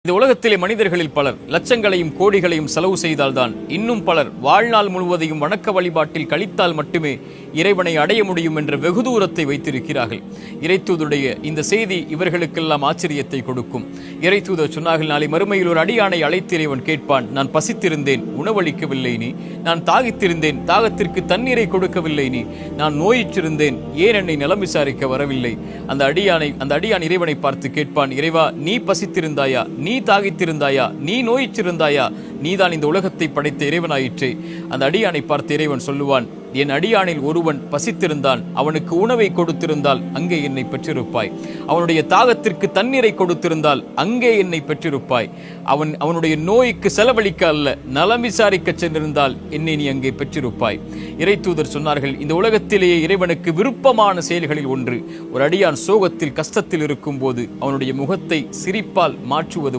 இந்த உலகத்திலே மனிதர்களில் பலர் லட்சங்களையும் கோடிகளையும் செலவு செய்தால்தான், இன்னும் பலர் வாழ்நாள் முழுவதையும் வணக்க வழிபாட்டில் கழித்தால் மட்டுமே இறைவனை அடைய முடியும் என்ற வெகு தூரத்தை வைத்திருக்கிறார்கள். இறைத்தூதருடைய இந்த செய்தி இவர்களுக்கெல்லாம் ஆச்சரியத்தை கொடுக்கும். இறைத்தூதர் சொன்னார்கள், நாளை மறுமையில் ஒரு அடியானை அழைத்து இறைவன் கேட்பான், நான் பசித்திருந்தேன், உணவளிக்கவில்லை நீ; நான் தாகித்திருந்தேன், தாகத்திற்கு தண்ணீரை கொடுக்கவில்லை நீ; நான் நோயிற்றிருந்தேன், ஏன் என்னை நலம் விசாரிக்க வரவில்லை? அந்த அடியான் இறைவனை பார்த்து கேட்பான், இறைவா, நீ பசித்திருந்தாயா? நீ தாகித்திருந்தாயா? நீ நோயிற்றிருந்தாயா? நீதான் இந்த உலகத்தை படைத்த இறைவனாயிற்றே. அந்த அடியானை பார்த்து இறைவன் சொல்லுவான், என் அடியானில் ஒருவன் பசித்திருந்தான், அவனுக்கு உணவை கொடுத்திருந்தால் அங்கே என்னை பெற்றிருப்பாய்; அவனுடைய தாகத்திற்கு தண்ணீரை கொடுத்திருந்தால் அங்கே என்னை பெற்றிருப்பாய்; அவனுடைய நோய்க்கு செலவழிக்க அல்ல, நலம் விசாரிக்க சென்றிருந்தால் என்னை நீ அங்கே பெற்றிருப்பாய். இறைத்தூதர் சொன்னார்கள், இந்த உலகத்திலேயே இறைவனுக்கு விருப்பமான செயல்களில் ஒன்று, ஒரு அடியான் சோகத்தில் கஷ்டத்தில் இருக்கும் போது அவனுடைய முகத்தை சிரிப்பால் மாற்றுவது.